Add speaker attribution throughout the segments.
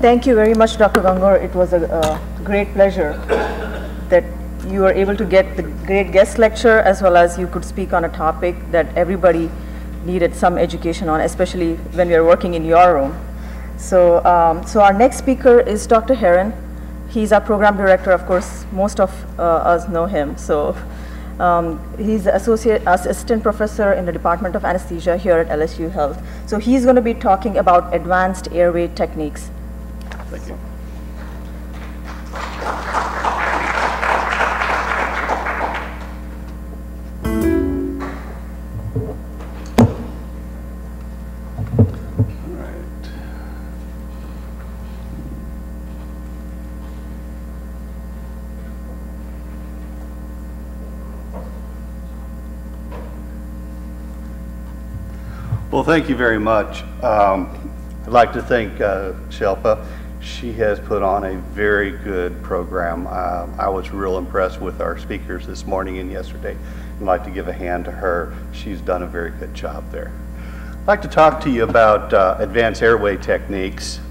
Speaker 1: Thank you very much, Dr. Gangor. It was a great pleasure that you were able to get the great guest lecture, as well as you could speak on a topic that everybody needed some education on, especially when we are working in your room. So, so our next speaker is Dr. Herron. He's our program director. Of course, most of us know him. So he's assistant professor in the Department of Anesthesia here at LSU Health. So he's going to be talking about advanced airway techniques.
Speaker 2: Thank you. Well, thank you very much. I'd like to thank Shilpa. She has put on a very good program. I was real impressed with our speakers this morning and yesterday. I'd like to give a hand to her. She's done a very good job there. I'd like to talk to you about advanced airway techniques.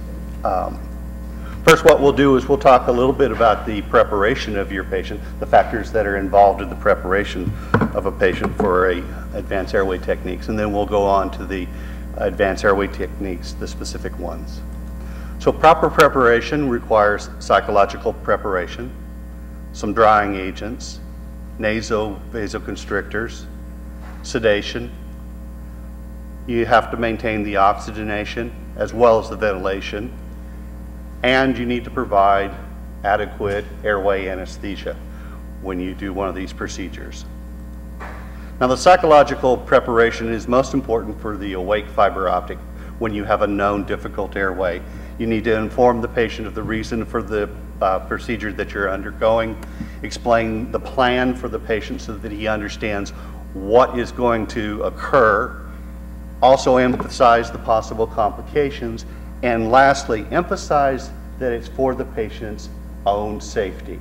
Speaker 2: First, what we'll do is we'll talk a little bit about the preparation of your patient, the factors that are involved in the preparation of a patient for advanced airway techniques, and then we'll go on to the advanced airway techniques, the specific ones. So proper preparation requires psychological preparation, some drying agents, nasal vasoconstrictors, sedation. You have to maintain the oxygenation as well as the ventilation, and you need to provide adequate airway anesthesia when you do one of these procedures. Now, the psychological preparation is most important for the awake fiberoptic when you have a known difficult airway. You need to inform the patient of the reason for the procedure that you're undergoing, explain the plan for the patient so that he understands what is going to occur, also emphasize the possible complications, and lastly, emphasize that it's for the patient's own safety.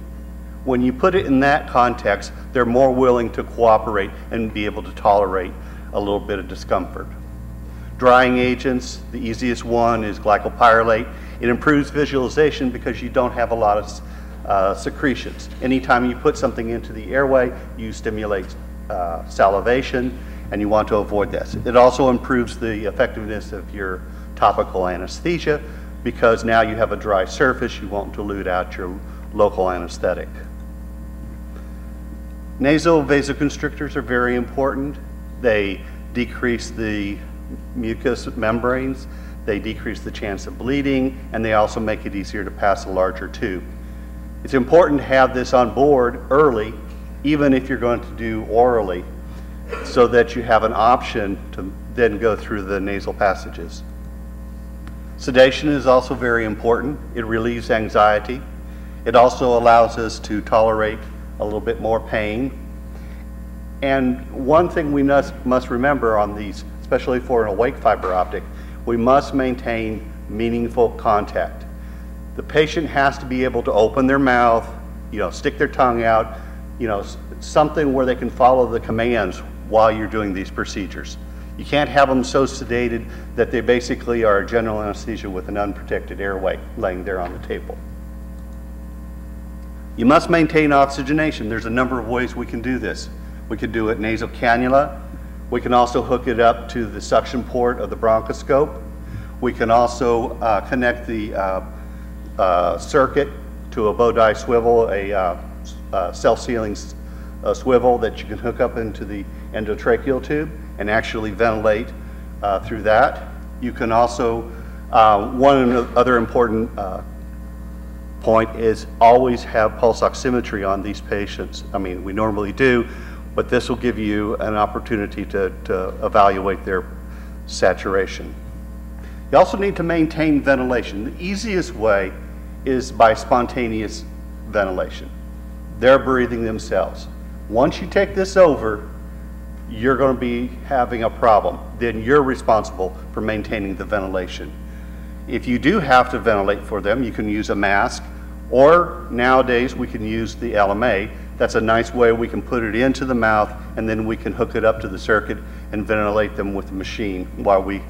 Speaker 2: When you put it in that context, they're more willing to cooperate and be able to tolerate a little bit of discomfort. Drying agents, the easiest one is glycopyrrolate. It improves visualization because you don't have a lot of secretions. Anytime you put something into the airway, you stimulate salivation, and you want to avoid this. It also improves the effectiveness of your topical anesthesia because now you have a dry surface, you won't dilute out your local anesthetic. Nasal vasoconstrictors are very important. They decrease the mucous membranes, they decrease the chance of bleeding, and they also make it easier to pass a larger tube. It's important to have this on board early, even if you're going to do orally, so that you have an option to then go through the nasal passages. Sedation is also very important. It relieves anxiety. It also allows us to tolerate a little bit more pain. And one thing we must remember on these, especially for an awake fiber optic, we must maintain meaningful contact. The patient has to be able to open their mouth, stick their tongue out, something where they can follow the commands while you're doing these procedures. You can't have them so sedated that they basically are general anesthesia with an unprotected airway laying there on the table. You must maintain oxygenation. There's a number of ways we can do this. We could do it nasal cannula. We can also hook it up to the suction port of the bronchoscope. We can also connect the circuit to a bow tie swivel, a self-sealing swivel that you can hook up into the endotracheal tube and actually ventilate through that. You can also, one other important point is always have pulse oximetry on these patients. I mean, we normally do, but this will give you an opportunity to evaluate their saturation. You also need to maintain ventilation. The easiest way is by spontaneous ventilation. They're breathing themselves. Once you take this over, you're going to be having a problem. Then you're responsible for maintaining the ventilation. If you do have to ventilate for them, you can use a mask, or nowadays we can use the LMA. That's a nice way we can put it into the mouth, and then we can hook it up to the circuit and ventilate them with the machine while we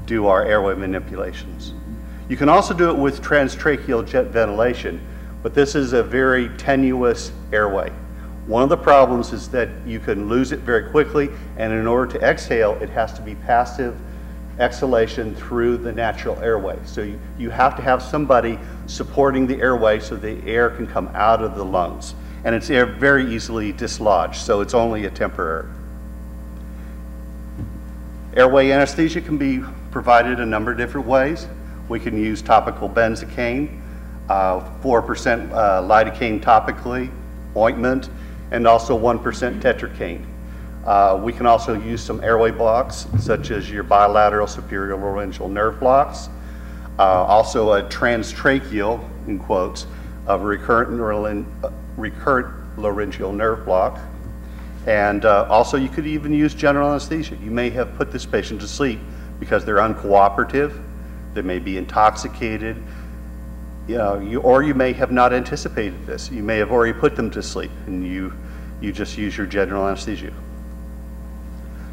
Speaker 2: do our airway manipulations. You can also do it with transtracheal jet ventilation, but this is a very tenuous airway. One of the problems is that you can lose it very quickly, and in order to exhale, it has to be passive exhalation through the natural airway. So you have to have somebody supporting the airway so the air can come out of the lungs. And it's very easily dislodged, so it's only a temporary. Airway anesthesia can be provided a number of different ways. We can use topical benzocaine, 4% lidocaine topically, ointment, and also 1% tetracaine. We can also use some airway blocks, such as your bilateral superior laryngeal nerve blocks. Also a transtracheal, in quotes, of recurrent laryngeal nerve block. And also you could even use general anesthesia. You may have put this patient to sleep because they're uncooperative, they may be intoxicated, or you may have not anticipated this. You may have already put them to sleep and you just use your general anesthesia.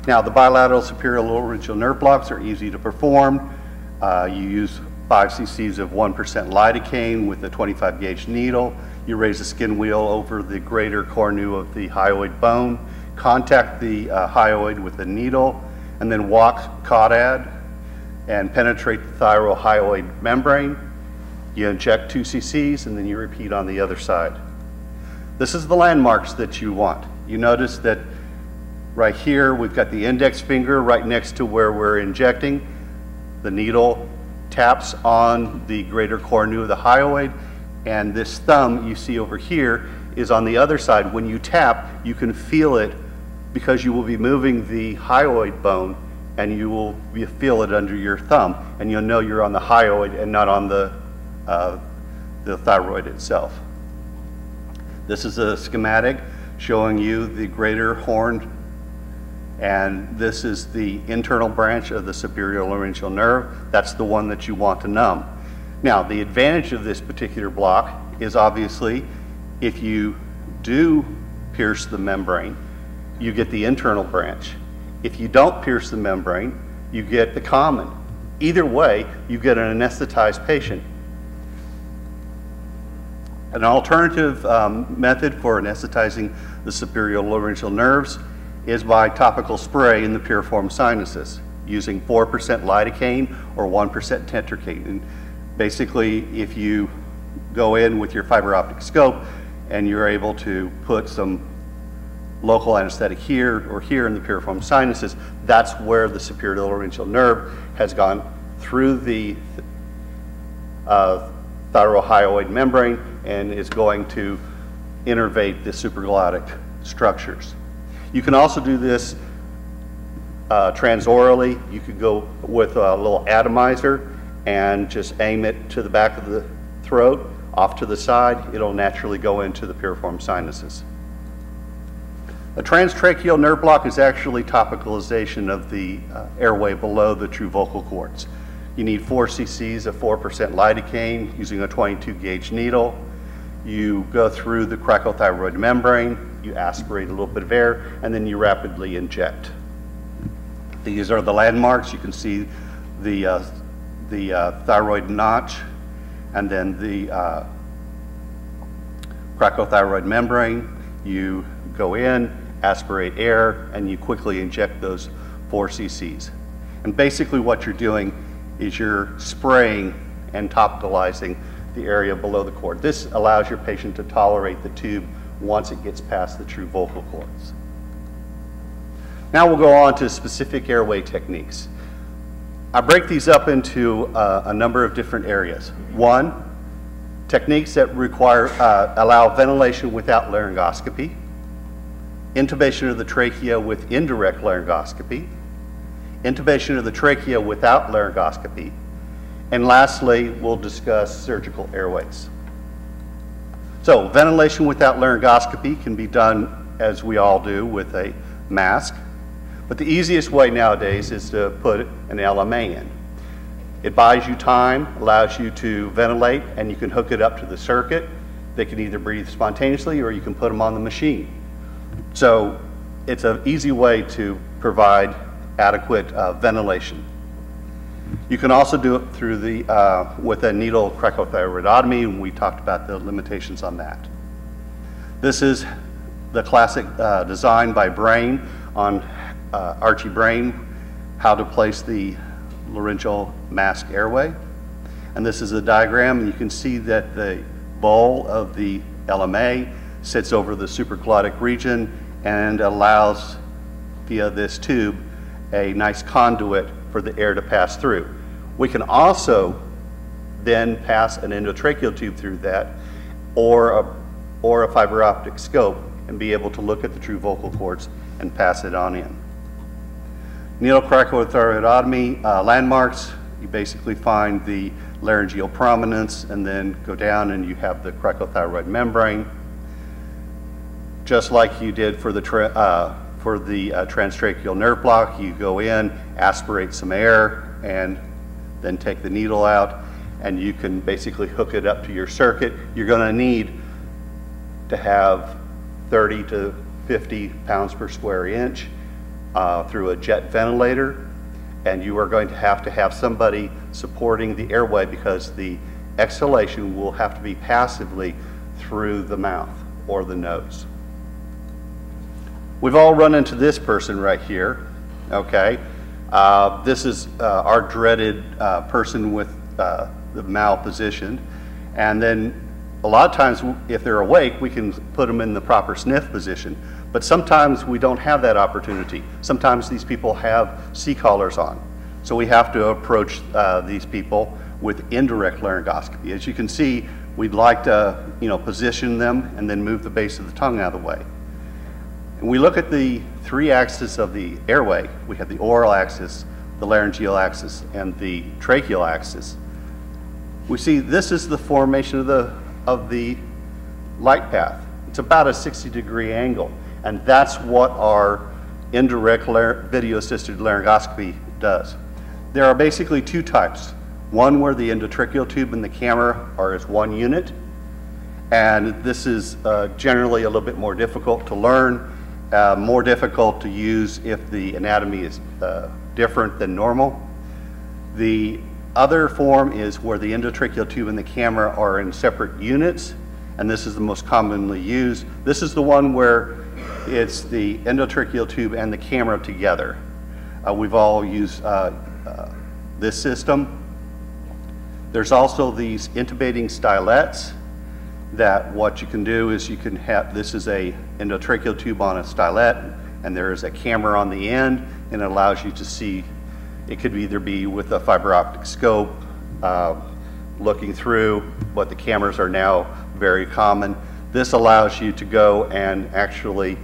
Speaker 2: Now, the bilateral superior laryngeal nerve blocks are easy to perform. You use 5 cc's of 1% lidocaine with a 25 gauge needle. You raise the skin wheel over the greater cornu of the hyoid bone, contact the hyoid with a needle, and then walk caudad and penetrate the thyrohyoid membrane. You inject 2 cc's and then you repeat on the other side. This is the landmarks that you want. You notice that right here we've got the index finger right next to where we're injecting. The needle taps on the greater cornu of the hyoid, and this thumb you see over here is on the other side. When you tap, you can feel it because you will be moving the hyoid bone, and you will feel it under your thumb, and you'll know you're on the hyoid and not on the thyroid itself. This is a schematic showing you the greater horn, and this is the internal branch of the superior laryngeal nerve. That's the one that you want to numb. Now, the advantage of this particular block is obviously if you do pierce the membrane, you get the internal branch. If you don't pierce the membrane, you get the common. Either way, you get an anesthetized patient. An alternative method for anesthetizing the superior laryngeal nerves is by topical spray in the piriform sinuses using 4% lidocaine or 1% tetracaine. And basically, if you go in with your fiberoptic scope and you're able to put some local anesthetic here or here in the piriform sinuses, that's where the superior laryngeal nerve has gone through the thyrohyoid membrane and is going to innervate the supraglottic structures. You can also do this transorally. You could go with a little atomizer and just aim it to the back of the throat, off to the side. It'll naturally go into the piriform sinuses. A transtracheal nerve block is actually topicalization of the airway below the true vocal cords. You need 4 cc's of 4% lidocaine using a 22 gauge needle. You go through the cricothyroid membrane, you aspirate a little bit of air, and then you rapidly inject. These are the landmarks. You can see the thyroid notch, and then the cricothyroid membrane. You go in, aspirate air, and you quickly inject those 4 cc's. And basically what you're doing is you're spraying and topicalizing the area below the cord. This allows your patient to tolerate the tube once it gets past the true vocal cords. Now we'll go on to specific airway techniques. I break these up into a number of different areas. One, techniques that require, allow ventilation without laryngoscopy, intubation of the trachea with indirect laryngoscopy, intubation of the trachea without laryngoscopy, and lastly, we'll discuss surgical airways. So, ventilation without laryngoscopy can be done, as we all do, with a mask, but the easiest way nowadays is to put an LMA in. It buys you time, allows you to ventilate, and you can hook it up to the circuit. They can either breathe spontaneously or you can put them on the machine. So, it's an easy way to provide adequate ventilation. You can also do it through the, with a needle cricothyrotomy, and we talked about the limitations on that. This is the classic design by Brain on Archie Brain, how to place the laryngeal mask airway. And this is a diagram, and you can see that the bowl of the LMA sits over the supraglottic region and allows, via this tube, a nice conduit for the air to pass through. We can also then pass an endotracheal tube through that, or a fiber optic scope, and be able to look at the true vocal cords and pass it on in. Needle cricothyrotomy landmarks, you basically find the laryngeal prominence and then go down and you have the cricothyroid membrane. Just like you did for the transtracheal nerve block, you go in, aspirate some air, and then take the needle out, and you can basically hook it up to your circuit. You're going to need to have 30 to 50 pounds per square inch through a jet ventilator, and you are going to have somebody supporting the airway because the exhalation will have to be passively through the mouth or the nose. We've all run into this person right here, okay? This is our dreaded person with the malpositioned, and then a lot of times if they're awake we can put them in the proper sniff position, but sometimes we don't have that opportunity. Sometimes these people have C-collars on, so we have to approach these people with indirect laryngoscopy. As you can see, we'd like to position them and then move the base of the tongue out of the way. And we look at the three axes of the airway. We have the oral axis, the laryngeal axis, and the tracheal axis. We see this is the formation of the light path. It's about a 60-degree angle, and that's what our indirect video-assisted laryngoscopy does. There are basically two types. One where the endotracheal tube and the camera are as one unit, and this is generally a little bit more difficult to learn, more difficult to use if the anatomy is different than normal. The other form is where the endotracheal tube and the camera are in separate units, and this is the most commonly used. This is the one where it's the endotracheal tube and the camera together. We've all used this system. There's also these intubating stylets that what you can do is you can have, this is a endotracheal tube on a stylet, and there is a camera on the end, and it allows you to see. It could either be with a fiber optic scope looking through, but the cameras are now very common. This allows you to go and actually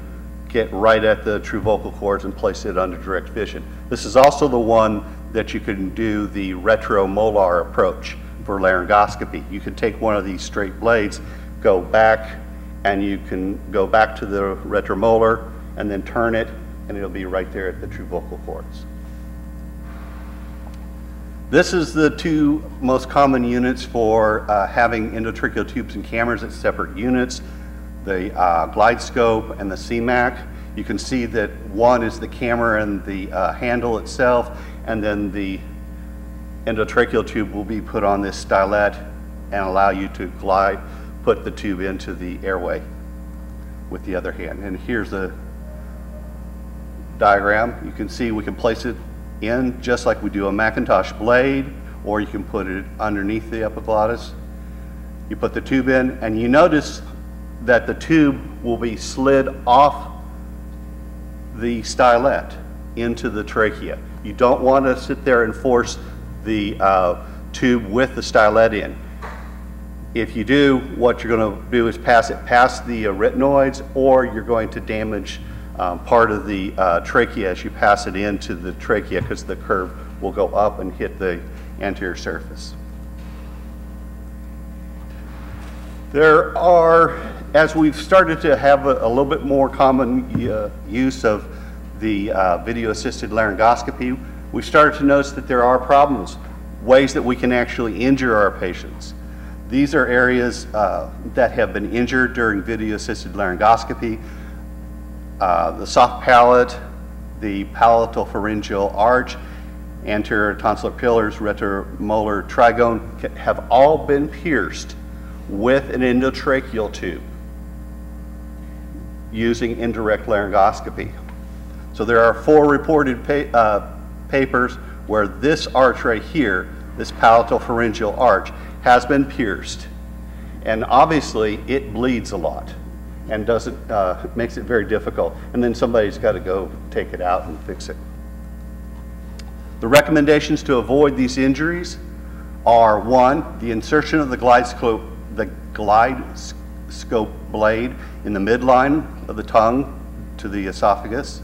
Speaker 2: get right at the true vocal cords and place it under direct vision. This is also the one that you can do the retromolar approach for laryngoscopy. You can take one of these straight blades, go back, and you can go back to the retromolar and then turn it, and it'll be right there at the true vocal cords. This is the two most common units for having endotracheal tubes and cameras at separate units, the glide scope and the CMAC. You can see that one is the camera and the handle itself, and then the endotracheal tube will be put on this stylet and allow you to put the tube into the airway with the other hand. And here's the diagram. You can see we can place it in just like we do a Macintosh blade, or you can put it underneath the epiglottis. You put the tube in, and you notice that the tube will be slid off the stylet into the trachea. You don't want to sit there and force the tube with the stylet in. If you do, what you're going to do is pass it past the arytenoids, or you're going to damage part of the trachea as you pass it into the trachea, because the curve will go up and hit the anterior surface. There are, as we've started to have a little bit more common use of the video-assisted laryngoscopy, we've started to notice that there are problems, ways that we can actually injure our patients. These are areas that have been injured during video-assisted laryngoscopy. The soft palate, the palatal pharyngeal arch, anterior tonsillar pillars, retromolar trigone have all been pierced with an endotracheal tube using indirect laryngoscopy. So there are 4 reported papers where this arch right here, this palatopharyngeal arch, has been pierced. And obviously it bleeds a lot and makes it very difficult. And then somebody's got to go take it out and fix it. The recommendations to avoid these injuries are: 1, the insertion of the glide scope blade in the midline of the tongue to the esophagus.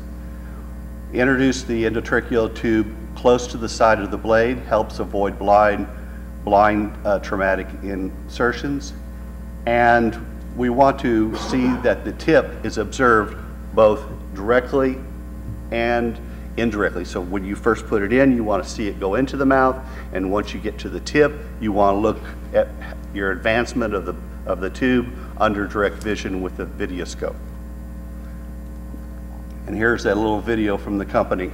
Speaker 2: Introduce the endotracheal tube close to the side of the blade, helps avoid blind traumatic insertions. And we want to see that the tip is observed both directly and indirectly. So when you first put it in, you want to see it go into the mouth, and once you get to the tip, you want to look at your advancement of the tube under direct vision with the videoscope. And here's that little video from the company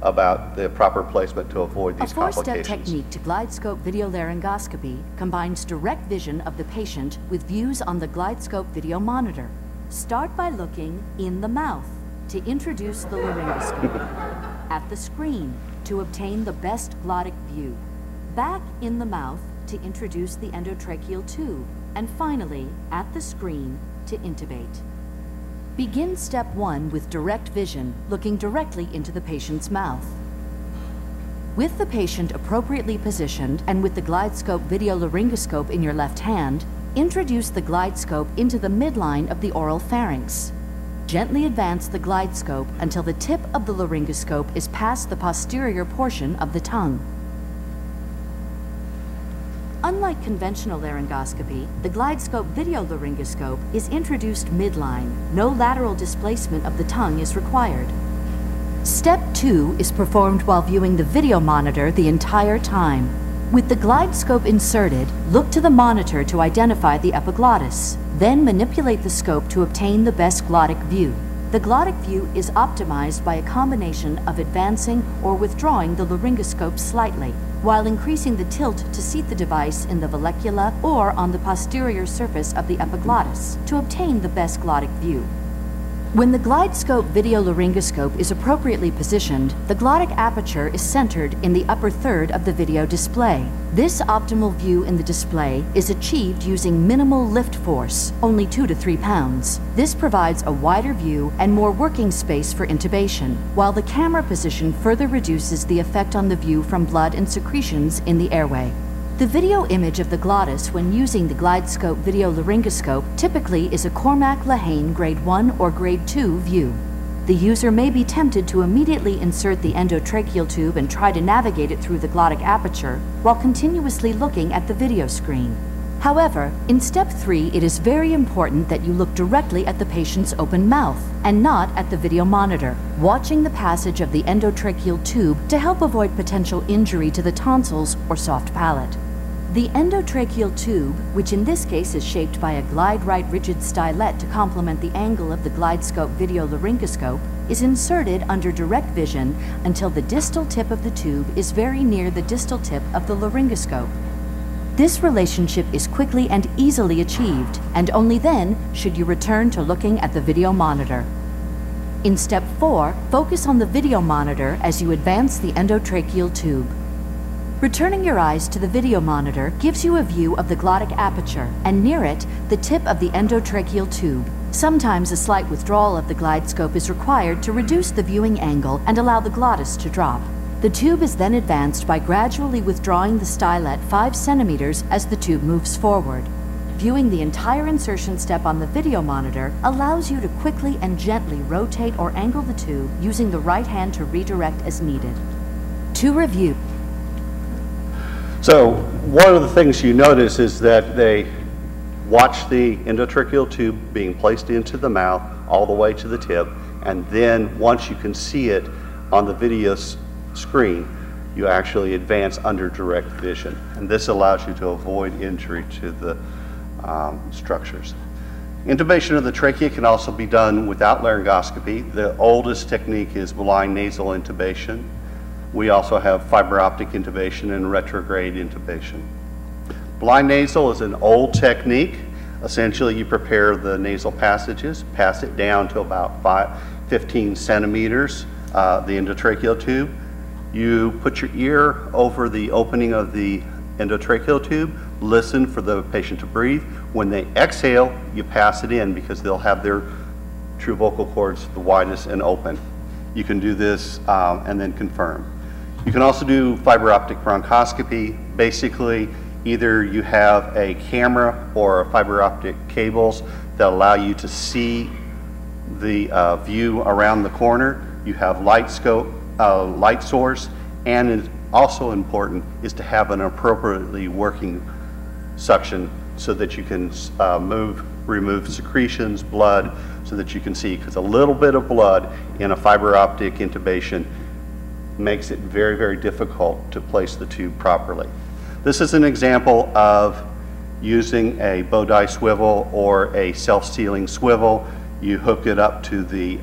Speaker 2: about the proper placement to avoid these complications.
Speaker 3: A 4-step technique to GlideScope video laryngoscopy combines direct vision of the patient with views on the GlideScope video monitor. Start by looking in the mouth to introduce the laryngoscope, at the screen to obtain the best glottic view, back in the mouth to introduce the endotracheal tube, and finally, at the screen to intubate. Begin step 1 with direct vision, looking directly into the patient's mouth. With the patient appropriately positioned and with the GlideScope video laryngoscope in your left hand, introduce the GlideScope into the midline of the oral pharynx. Gently advance the GlideScope until the tip of the laryngoscope is past the posterior portion of the tongue. Unlike conventional laryngoscopy, the GlideScope video laryngoscope is introduced midline. No lateral displacement of the tongue is required. Step 2 is performed while viewing the video monitor the entire time. With the GlideScope inserted, look to the monitor to identify the epiglottis. Then manipulate the scope to obtain the best glottic view. The glottic view is optimized by a combination of advancing or withdrawing the laryngoscope slightly, while increasing the tilt to seat the device in the vallecula or on the posterior surface of the epiglottis to obtain the best glottic view. When the GlideScope video laryngoscope is appropriately positioned, the glottic aperture is centered in the upper third of the video display. This optimal view in the display is achieved using minimal lift force, only 2 to 3 pounds. This provides a wider view and more working space for intubation, while the camera position further reduces the effect on the view from blood and secretions in the airway. The video image of the glottis when using the GlideScope video laryngoscope typically is a Cormack-Lehane Grade 1 or Grade 2 view. The user may be tempted to immediately insert the endotracheal tube and try to navigate it through the glottic aperture while continuously looking at the video screen. However, in step 3, it is very important that you look directly at the patient's open mouth and not at the video monitor, watching the passage of the endotracheal tube to help avoid potential injury to the tonsils or soft palate. The endotracheal tube, which in this case is shaped by a glide-right rigid stylet to complement the angle of the GlideScope video laryngoscope, is inserted under direct vision until the distal tip of the tube is very near the distal tip of the laryngoscope. This relationship is quickly and easily achieved, and only then should you return to looking at the video monitor. In step 4, focus on the video monitor as you advance the endotracheal tube. Returning your eyes to the video monitor gives you a view of the glottic aperture, and near it, the tip of the endotracheal tube. Sometimes a slight withdrawal of the GlideScope is required to reduce the viewing angle and allow the glottis to drop. The tube is then advanced by gradually withdrawing the stylet 5 centimeters as the tube moves forward. Viewing the entire insertion step on the video monitor allows you to quickly and gently rotate or angle the tube using the right hand to redirect as needed. To review,
Speaker 2: so one of the things you notice is that they watch the endotracheal tube being placed into the mouth all the way to the tip, and then once you can see it on the video screen, you actually advance under direct vision. And this allows you to avoid injury to the structures. Intubation of the trachea can also be done without laryngoscopy. The oldest technique is blind nasal intubation. We also have fiberoptic intubation and retrograde intubation. Blind nasal is an old technique. Essentially, you prepare the nasal passages, pass it down to about 15 centimeters, the endotracheal tube. You put your ear over the opening of the endotracheal tube, listen for the patient to breathe. When they exhale, you pass it in because they'll have their true vocal cords the widest and open. You can do this and then confirm. You can also do fiberoptic bronchoscopy. Basically, either you have a camera or fiber optic cables that allow you to see the view around the corner. You have light source, and it's also important is to have an appropriately working suction so that you can remove secretions, blood, so that you can see, because a little bit of blood in a fiber optic intubation makes it very, very difficult to place the tube properly. This is an example of using a bow tie swivel or a self-sealing swivel. You hook it up to the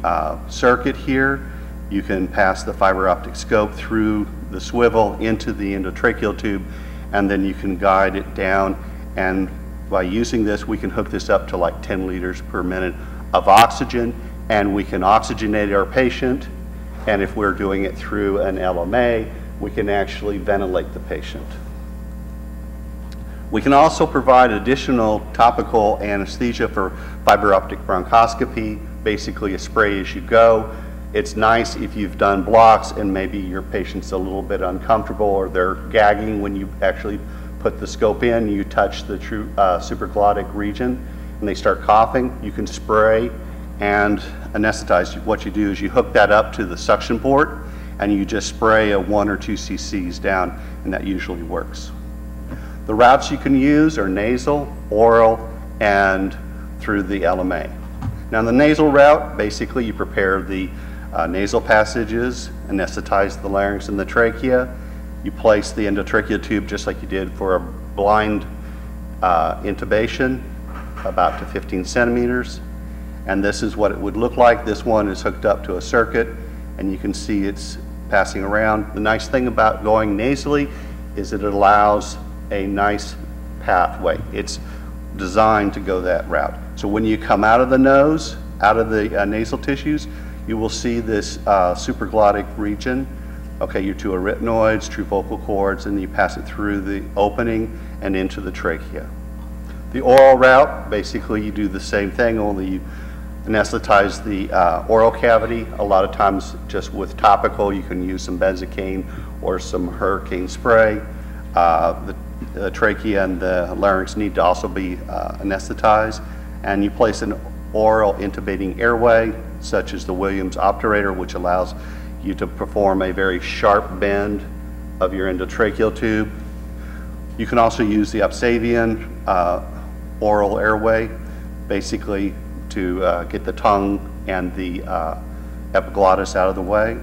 Speaker 2: circuit here. You can pass the fiber optic scope through the swivel into the endotracheal tube, and then you can guide it down. And by using this, we can hook this up to like 10 liters per minute of oxygen, and we can oxygenate our patient. And if we're doing it through an LMA, we can actually ventilate the patient. We can also provide additional topical anesthesia for fiber optic bronchoscopy, basically a spray as you go. It's nice if you've done blocks and maybe your patient's a little bit uncomfortable or they're gagging when you actually put the scope in, you touch the true supraglottic region and they start coughing, you can spray and anesthetize. What you do is you hook that up to the suction port and you just spray a 1 or 2 cc's down, and that usually works. The routes you can use are nasal, oral, and through the LMA. Now, in the nasal route, basically you prepare the nasal passages, anesthetize the larynx and the trachea. You place the endotracheal tube just like you did for a blind intubation, about to 15 centimeters. And this is what it would look like. This one is hooked up to a circuit, and you can see it's passing around. The nice thing about going nasally is that it allows a nice pathway. It's designed to go that route. So when you come out of the nose, out of the nasal tissues, you will see this supraglottic region. Okay, your two arytenoids, true vocal cords, and you pass it through the opening and into the trachea. The oral route, basically you do the same thing, only you anesthetize the oral cavity. A lot of times just with topical, you can use some benzocaine or some hurricane spray. The trachea and the larynx need to also be anesthetized, and you place an oral intubating airway such as the Williams obturator, which allows you to perform a very sharp bend of your endotracheal tube. You can also use the Upsavian oral airway, basically to get the tongue and the epiglottis out of the way.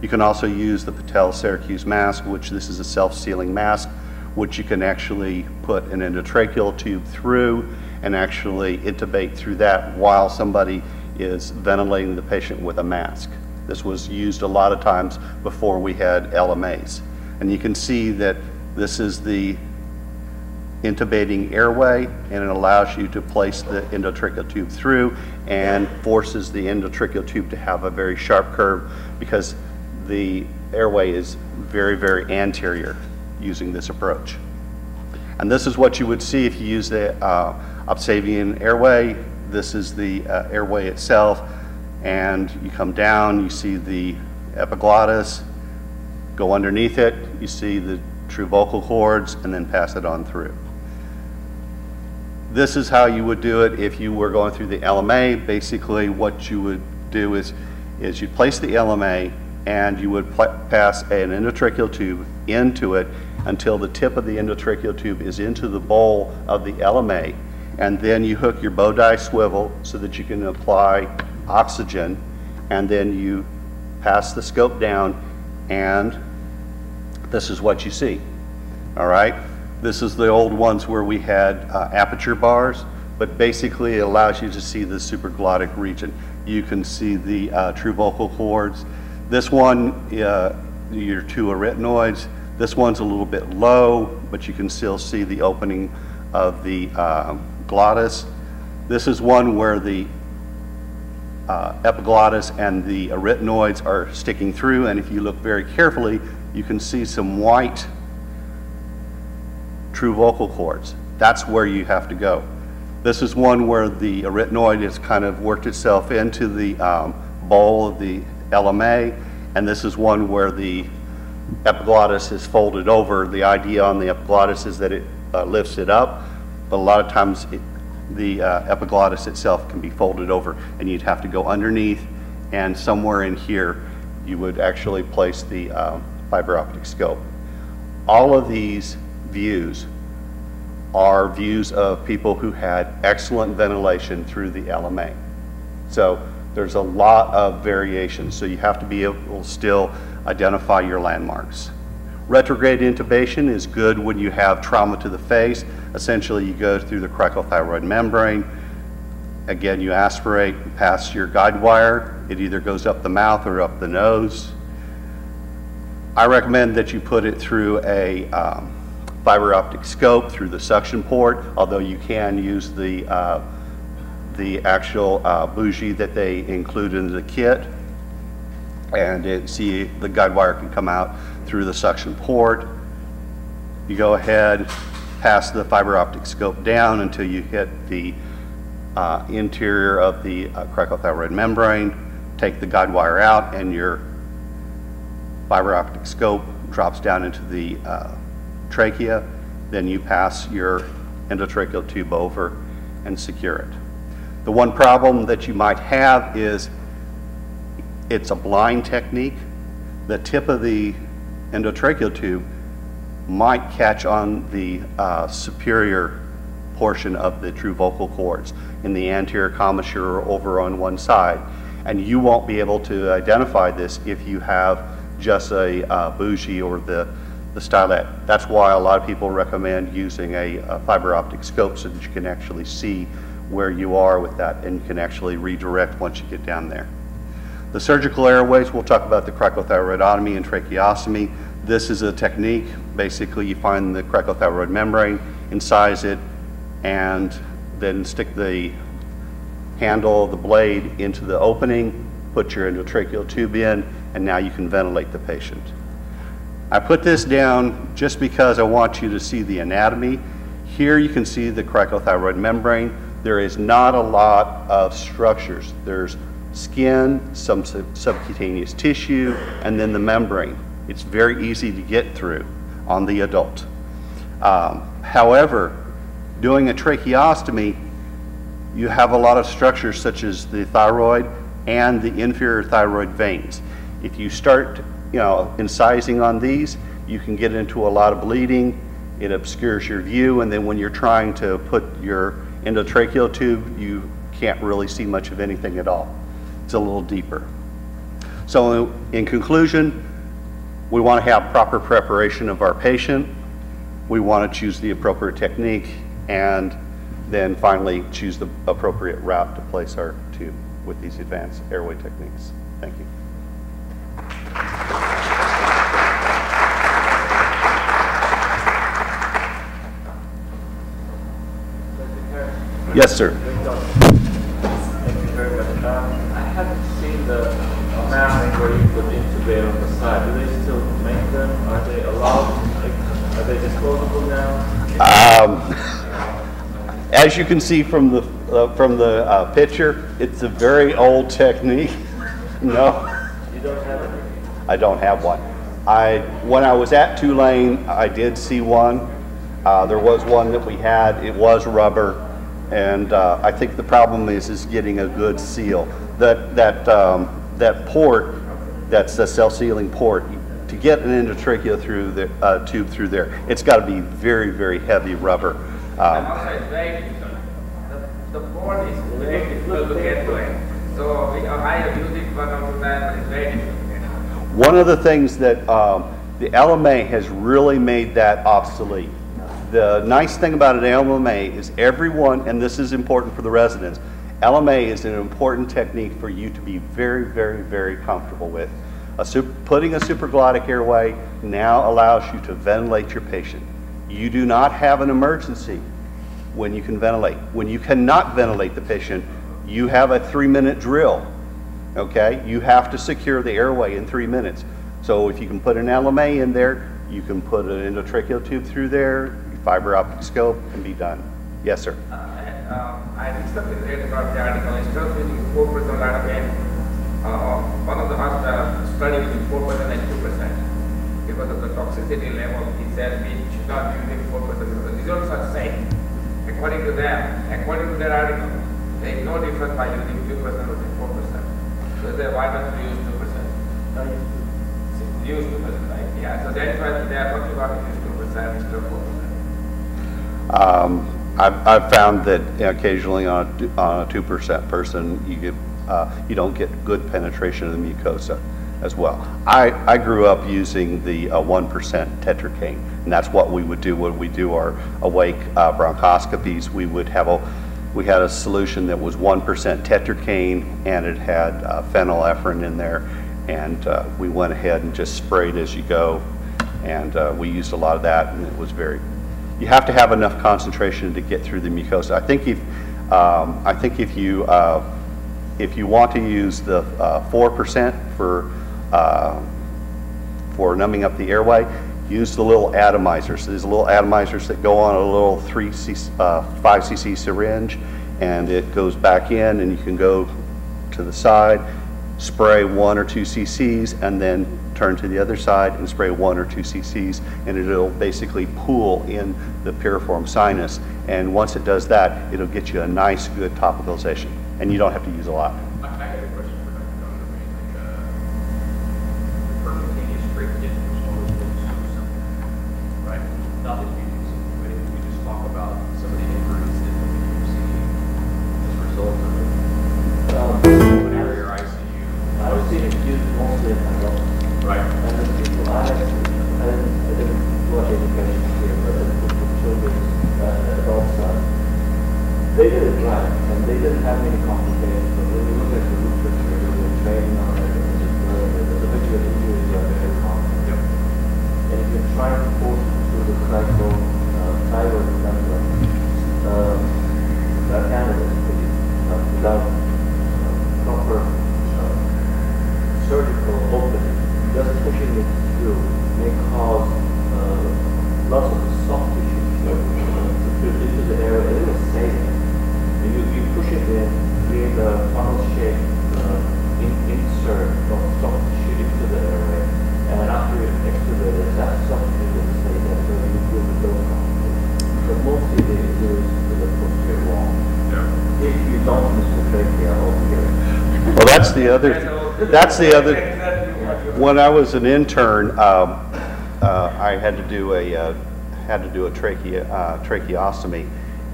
Speaker 2: You can also use the Patel-Syracuse mask, which this is a self-sealing mask, which you can actually put an endotracheal tube through and actually intubate through that while somebody is ventilating the patient with a mask. This was used a lot of times before we had LMAs. And you can see that this is the intubating airway, and it allows you to place the endotracheal tube through and forces the endotracheal tube to have a very sharp curve because the airway is very, very anterior using this approach. And this is what you would see if you use the Upsavian airway. This is the airway itself, and you come down, you see the epiglottis, go underneath it, you see the true vocal cords, and then pass it on through. This is how you would do it if you were going through the LMA. Basically what you would do is you'd place the LMA and you would pass an endotracheal tube into it until the tip of the endotracheal tube is into the bowl of the LMA, and then you hook your bow tie swivel so that you can apply oxygen, and then you pass the scope down, and this is what you see. All right, this is the old ones where we had aperture bars, but basically it allows you to see the supraglottic region. You can see the true vocal cords. This one your two arytenoids. This one's a little bit low, but you can still see the opening of the glottis. This is one where the epiglottis and the arytenoids are sticking through, and if you look very carefully, you can see some white true vocal cords. That's where you have to go. This is one where the arytenoid has kind of worked itself into the bowl of the LMA, and this is one where the epiglottis is folded over. The idea on the epiglottis is that it lifts it up, but a lot of times the epiglottis itself can be folded over, and you'd have to go underneath, and somewhere in here you would actually place the fiberoptic scope. All of these views are views of people who had excellent ventilation through the LMA. So there's a lot of variation, so you have to be able to still identify your landmarks. Retrograde intubation is good when you have trauma to the face. Essentially, you go through the cricothyroid membrane. Again, you aspirate past your guide wire. It either goes up the mouth or up the nose. I recommend that you put it through a fiberoptic scope through the suction port, although you can use the actual bougie that they include in the kit. And see, the guide wire can come out through the suction port. You go ahead, pass the fiberoptic scope down until you hit the interior of the cricothyroid membrane, take the guide wire out, and your fiberoptic scope drops down into the trachea. Then you pass your endotracheal tube over and secure it. The one problem that you might have is it's a blind technique. The tip of the endotracheal tube might catch on the superior portion of the true vocal cords in the anterior commissure or over on one side, and you won't be able to identify this if you have just a bougie or the stylet. That's why a lot of people recommend using a fiber optic scope so that you can actually see where you are with that and you can actually redirect once you get down there. The surgical airways, we'll talk about the cricothyrotomy and tracheostomy. This is a technique. Basically, you find the cricothyroid membrane, incise it, and then stick the handle of the blade into the opening, put your endotracheal tube in, and now you can ventilate the patient. I put this down just because I want you to see the anatomy. Here you can see the cricothyroid membrane. There is not a lot of structures. There's skin, some subcutaneous tissue, and then the membrane. It's very easy to get through on the adult. However, doing a tracheostomy, you have a lot of structures such as the thyroid and the inferior thyroid veins. If you start, incising on these, you can get into a lot of bleeding. It obscures your view, and then when you're trying to put your endotracheal tube, you can't really see much of anything at all. It's a little deeper. So in conclusion, we want to have proper preparation of our patient. We want to choose the appropriate technique, and then finally choose the appropriate route to place our tube with these advanced airway techniques. Thank you. Yes, sir.
Speaker 4: Thank you very much. I haven't seen the amount where you put intubate on the side. Do they still make them? Are they allowed to make them? Are they disposable now?
Speaker 2: As you can see from the picture, it's a very old technique. No.
Speaker 4: You don't have it?
Speaker 2: I don't have one. When I was at Tulane, I did see one. There was one that we had. It was rubber. And I think the problem is getting a good seal. That port, that's the self-sealing port, to get an endotracheal through the tube through there, it's got to be very, very heavy rubber.
Speaker 5: And also it's very difficult. The port is very difficult to get to it. So I have used it one or two times, it's very difficult to get.
Speaker 2: One of the things that the LMA has really made that obsolete. The nice thing about an LMA is everyone, and this is important for the residents, LMA is an important technique for you to be very, very, very comfortable with. Putting a supraglottic airway now allows you to ventilate your patient. You do not have an emergency when you can ventilate. When you cannot ventilate the patient, you have a 3-minute drill, okay? You have to secure the airway in 3 minutes. So if you can put an LMA in there, you can put an endotracheal tube through there, fiberoptic scope, and be done. Yes, sir.
Speaker 5: I recently read about the article. Instead of using 4% ladder one of the studies using 4% and 2% because of the toxicity level. He said we should not be using 4% because the results are same. According to them, according to their article, there is no difference by using 2% versus 4%. So they why not use 2%? Use 2%, right? Yeah. So that's why they are talking about use 2% instead of 4%.
Speaker 2: I've found that occasionally on a 2% person, you don't get good penetration of the mucosa as well. I grew up using the 1% tetracaine, and that's what we would do when we do our awake bronchoscopies. We had a solution that was 1% tetracaine, and it had phenylephrine in there, and we went ahead and just sprayed as you go, and we used a lot of that, and it was very. You have to have enough concentration to get through the mucosa. I think if you want to use the 4% for numbing up the airway, use the little atomizers. There's little atomizers that go on a little 5cc syringe, and it goes back in, and you can go to the side, spray 1 or 2 cc's, and then turn to the other side and spray 1 or 2 cc's, and it'll basically pool in the piriform sinus. And once it does that, it'll get you a nice, good topicalization, and you don't have to use a lot.
Speaker 6: I had a question for Dr. Donovan. The percutaneous trachea is one of those things so simple, right? Not that you use it, but if we just talk about some of the injuries that we've seen as a result of pulmonary or ICU.
Speaker 4: I would say it's used mostly in adults.
Speaker 6: Right.
Speaker 4: And the people I didn't watch education here, but I put the children adult side. They did it right, and they didn't have any complications. But when you look at the literature, the training on it, the visual injuries are very common.
Speaker 6: Yep.
Speaker 4: And if you're trying to force it through the cycle, thyroid membrane, that animal is pretty without proper surgical opening. Just pushing it through may cause lots of soft tissue into the area. And it was safe. You push it in, create a funnel-shaped insert of soft tissue into the airway, and after you extubate it, that soft tissue will stay there, so you feel the dose complications. But mostly they do it to the posterior wall. Yeah. If you don't miss the trachea altogether.
Speaker 2: Well, that's the other. When I was an intern, I had to do a tracheostomy,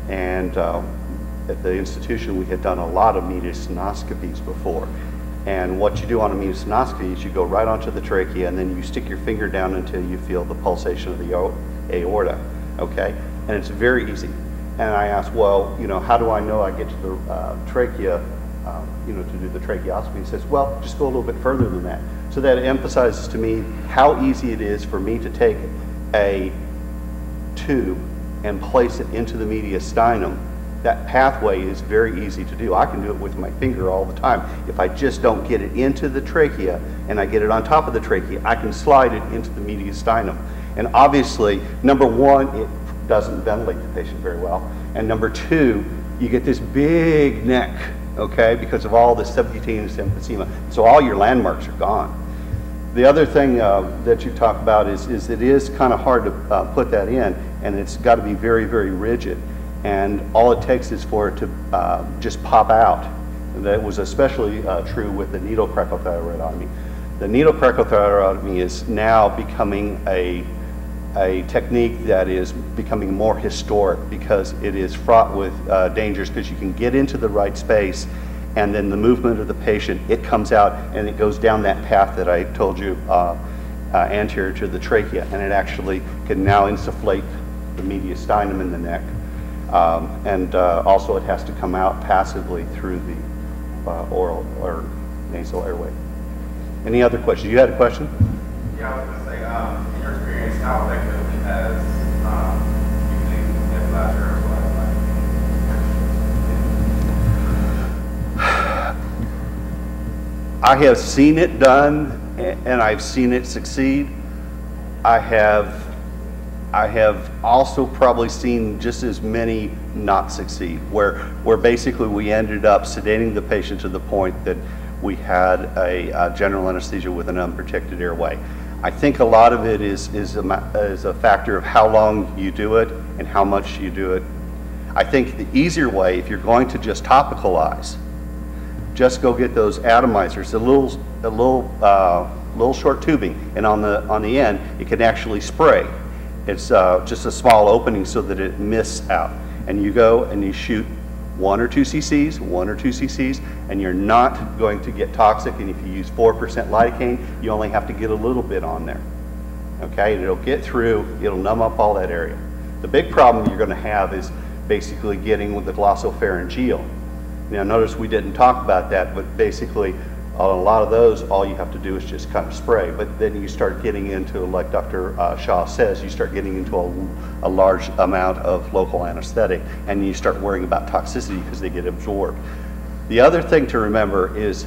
Speaker 2: and at the institution we had done a lot of mediastinoscopies before. And what you do on a mediastinoscopy is you go right onto the trachea, and then you stick your finger down until you feel the pulsation of the aorta. Okay, and it's very easy. And I asked, well, how do I know I get to the trachea? To do the tracheostomy. He says, well, just go a little bit further than that. So that emphasizes to me how easy it is for me to take a tube and place it into the mediastinum. That pathway is very easy to do. I can do it with my finger all the time. If I just don't get it into the trachea and I get it on top of the trachea, I can slide it into the mediastinum. And obviously, number one, it doesn't ventilate the patient very well. And number two, you get this big neck, okay, because of all the subcutaneous emphysema. So all your landmarks are gone. The other thing that you talk about is it is kind of hard to put that in, and it's got to be very, very rigid. And all it takes is for it to just pop out. And that was especially true with the needle cricothyrotomy. The needle cricothyrotomy is now becoming a technique that is becoming more historic because it is fraught with dangers, because you can get into the right space, and then the movement of the patient, it comes out and it goes down that path that I told you anterior to the trachea, and it actually can now insufflate the mediastinum in the neck. And also it has to come out passively through the oral or nasal airway. Any other questions? You had a question?
Speaker 7: Yeah, I was going to say, in your experience, how effective has using nebulizer as
Speaker 2: I have seen it done, and I've seen it succeed. I have also probably seen just as many not succeed, where basically we ended up sedating the patient to the point that we had a general anesthesia with an unprotected airway. I think a lot of it is a factor of how long you do it and how much you do it. I think the easier way, if you're going to just topicalize, just go get those atomizers, a little short tubing, and on the end it can actually spray. It's just a small opening so that it mists out, and you go and you shoot 1 or 2 cc's, and you're not going to get toxic. And if you use 4% lidocaine, you only have to get a little bit on there. Okay, and it'll get through, it'll numb up all that area. The big problem you're going to have is basically getting with the glossopharyngeal. Now notice we didn't talk about that, but basically on a lot of those, all you have to do is just kind of spray. But then you start getting into, like Dr. Shaw says, you start getting into a large amount of local anesthetic, and you start worrying about toxicity because they get absorbed. The other thing to remember is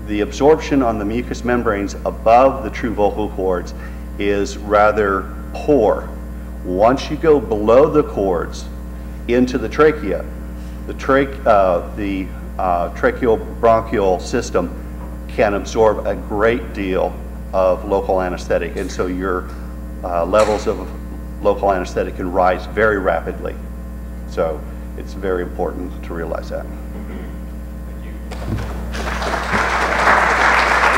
Speaker 2: the absorption on the mucous membranes above the true vocal cords is rather poor. Once you go below the cords into the trachea, the tracheobronchial system can absorb a great deal of local anesthetic, and so your levels of local anesthetic can rise very rapidly. So it's very important to realize that.